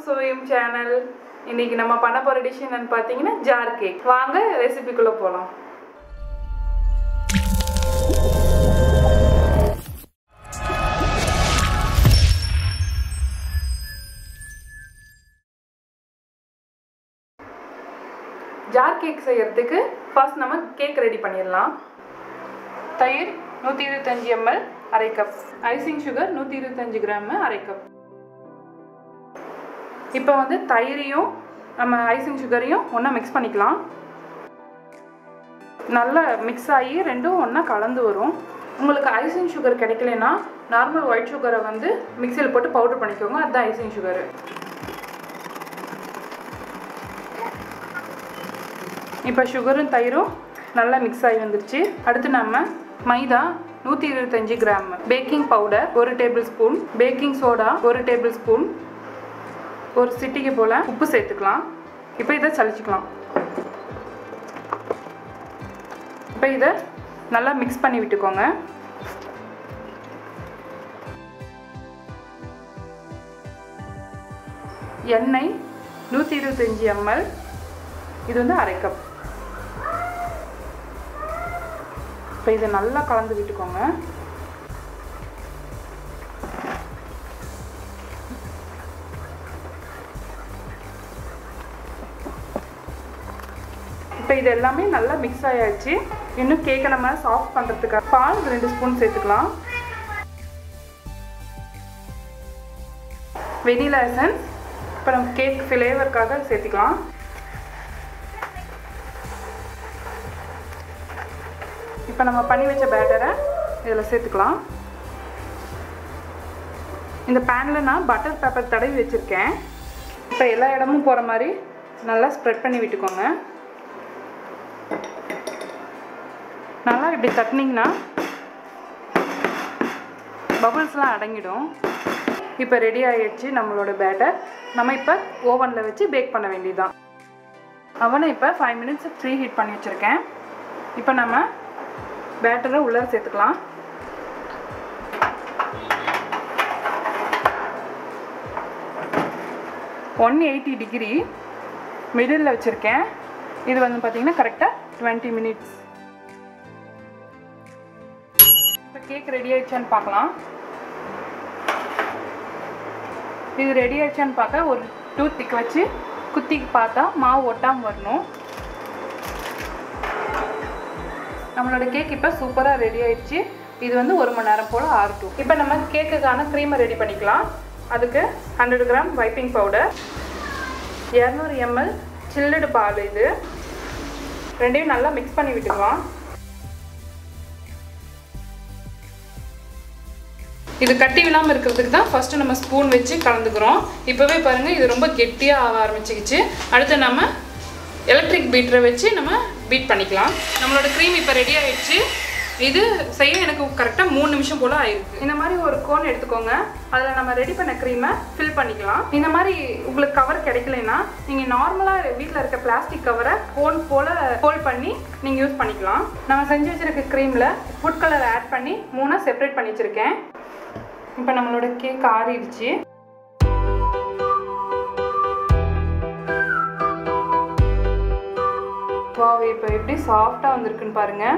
Suvaiyum channel. இன்னைக்கு நம்ம பண்ண போற டிஷ் என்னன்னு பாத்தீங்கன்னா ஜார் கேக். வாங்க ரெசிபிக்குள்ள போலாம். ஜார் கேக் செய்யறதுக்கு ஃபர்ஸ்ட் நம்ம கேக் ரெடி பண்ணிரலாம். தயிர் 125 ml அரை கப், ஐசிங் சுகர் 125 கிராம் அரை கப். இப்போ வந்து தயிரையும் நம்ம ஐசிங் சுகரையும் ஒண்ணா மிக்ஸ் பண்ணிக்கலாம். நல்லா மிக்ஸ் ஆகி ரெண்டும் ஒண்ணா கலந்து வரும். உங்களுக்கு ஐசிங் சுகர் கிடைக்கலனா நார்மல் ஒயிட் சுகரை வந்து மிக்ஸில போட்டு பவுடர் பண்ணிக்கோங்க. அதுதான் ஐசிங் சுகர். இப்போ சுகரும் தயிரும் நல்லா மிக்ஸ் ஆகி வந்துருச்சு. அடுத்து நம்ம மைதா 125 gram, baking powder 1 table spoon, baking soda 1 table spoon, ஒரு சிட்டிகை போல உப்பு சேர்த்துக்கலாம். இப்போ இதை சலிச்சுக்கலாம். இப்போ இதை நல்லா மிக்ஸ் பண்ணி விட்டுக்கோங்க. எண்ணெய் 125 ml, இது வந்து அரை கப். இப்போ இதை நல்லா கலந்து விட்டுக்கோங்க. இப்போ இது எல்லாமே நல்லா மிக்ஸ் ஆயாச்சு. இன்னும் கேக்கை நம்ம சாஃப்ட் பண்ணுறதுக்காக பால் 2 ஸ்பூன் சேர்த்துக்கலாம். வெனிலா எசன்ஸ் இப்போ நம்ம கேக் ஃப்ளேவருக்காக சேர்த்துக்கலாம். இப்போ நம்ம பண்ணி வச்ச பேட்டரை இதில் சேர்த்துக்கலாம். இந்த பேனில் நான் பட்டர் பேப்பர் தடவி வச்சுருக்கேன். இப்போ எல்லா இடமும் போகிற மாதிரி நல்லா ஸ்ப்ரெட் பண்ணி விட்டுக்கோங்க. நல்லா இப்படி தட்டினீங்கன்னா பபுள்ஸ்லாம் அடங்கிடும். இப்போ ரெடி ஆகிடுச்சு நம்மளோட பேட்டர். நம்ம இப்போ ஓவனில் வச்சு பேக் பண்ண வேண்டியதுதான். அவனை இப்போ 5 மினிட்ஸ் ப்ரீ ஹீட் பண்ணி வச்சுருக்கேன். இப்போ நம்ம பேட்டரை உள்ளே சேர்த்துக்கலாம். $180 மிடில் வச்சுருக்கேன். இது வந்து பார்த்தீங்கன்னா கரெக்டாக 20 மினிட்ஸ். இப்போ கேக் ரெடி ஆயிடுச்சான்னு பார்க்கலாம். இது ரெடி ஆயிடுச்சான்னு பார்க்க ஒரு டூத் பிக் வச்சு குத்தி பார்த்தா மாவு ஒட்டாமல் வரணும். நம்மளோட கேக் இப்போ சூப்பராக ரெடி ஆயிடுச்சு. இது வந்து 1 மணி நேரம் போல் ஆகட்டும். இப்போ நம்ம கேக்குக்கான க்ரீமை ரெடி பண்ணிக்கலாம். அதுக்கு 100 கிராம் வைப்பிங் பவுடர், 200 ml சில்லுடு பால், இது ரெண்டையும் நல்லா மிக்ஸ் பண்ணி விட்டுக்கலாம். இது கட்டி விழாமல் இருக்கிறதுக்கு தான் ஃபஸ்ட்டு நம்ம ஸ்பூன் வச்சு கலந்துக்கிறோம். இப்போவே பாருங்கள் இது ரொம்ப கெட்டியாக ஆக ஆரம்பிச்சிக்கிச்சு. அடுத்து நம்ம எலக்ட்ரிக் பீட்டரை வச்சு நம்ம பீட் பண்ணிக்கலாம். நம்மளோட க்ரீம் இப்போ ரெடி ஆகிடுச்சு. இது செய்ய எனக்கு கரெக்டாக 3 நிமிஷம் போல் ஆயிருக்கு. இந்த மாதிரி ஒரு கோன் எடுத்துக்கோங்க. அதில் நம்ம ரெடி பண்ண க்ரீமை ஃபில் பண்ணிக்கலாம். இந்த மாதிரி உங்களுக்கு கவர் கிடைக்கலனா நீங்கள் நார்மலாக வீட்டில் இருக்க பிளாஸ்டிக் கவரை கோன் போல் ஹோல்ட் பண்ணி நீங்கள் யூஸ் பண்ணிக்கலாம். நம்ம செஞ்சு வச்சுருக்க க்ரீமில் ஃபுட் கலர் ஆட் பண்ணி 3 செப்பரேட் பண்ணி வச்சுருக்கேன். இப்போ நம்மளோட கேக் ஆறிடுச்சு. இப்போ எப்படி சாஃப்டாக வந்திருக்குன்னு பாருங்கள்.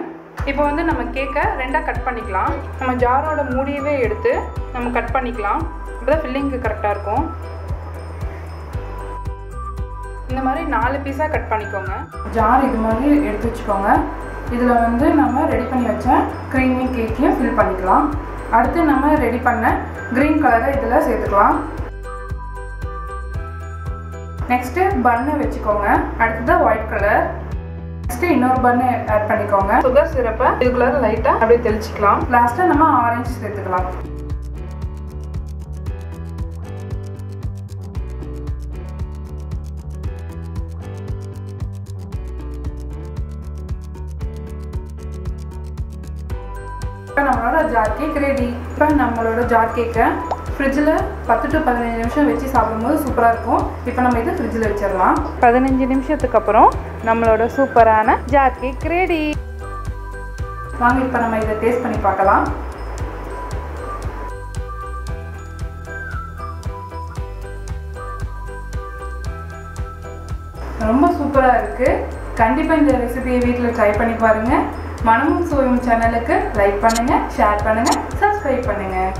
இப்போ வந்து நம்ம கேக்கை 2ஆக கட் பண்ணிக்கலாம். நம்ம ஜாரோட மூடியவே எடுத்து நம்ம கட் பண்ணிக்கலாம். இப்போ தான் ஃபில்லிங்க்கு கரெக்டாக இருக்கும். இந்த மாதிரி 4 பீஸாக கட் பண்ணிக்கோங்க. ஜார் இது மாதிரி எடுத்து வச்சுக்கோங்க. இதில் வந்து நம்ம ரெடி பண்ணி வச்ச க்ரீமி கேக்கையும் ஃபில் பண்ணிக்கலாம். அடுத்து நம்ம ரெடி பண்ண க்ரீன் கலரை இதில் சேர்த்துக்கலாம். நெக்ஸ்ட்டு பன்னு வச்சுக்கோங்க. அடுத்தது ஒயிட் கலர். நெக்ஸ்ட்டு இன்னொரு பன்னு ஆட் பண்ணிக்கோங்க. சுகர் சிரப்பை இதுக்குள்ளார லைட்டாக அப்படியே தெளிச்சிக்கலாம். லாஸ்ட்டாக நம்ம ஆரஞ்சு சேர்த்துக்கலாம். இப்போ நம்மளோட ஜார் கேக் ரெடி. இப்போ நம்மளோட ஜார் கேக்கை ஃப்ரிட்ஜில் 10 to 15 நிமிஷம் வச்சு சாப்பிடும்போது சூப்பராக இருக்கும். இப்போ நம்ம இதை ஃப்ரிட்ஜில் வச்சிடலாம். 15 நிமிஷத்துக்கு அப்புறம் நம்மளோட சூப்பரான ஜார் கேக் ரெடி. வாங்க இப்போ நம்ம இதை டேஸ்ட் பண்ணி பார்க்கலாம். ரொம்ப சூப்பராக இருக்குது. கண்டிப்பாக இந்த ரெசிபியை வீட்டில் ட்ரை பண்ணி பாருங்கள். மனமும் சுவையும் சேனலுக்கு லைக் பண்ணுங்கள், ஷேர் பண்ணுங்கள், சப்ஸ்கிரைப் பண்ணுங்கள்.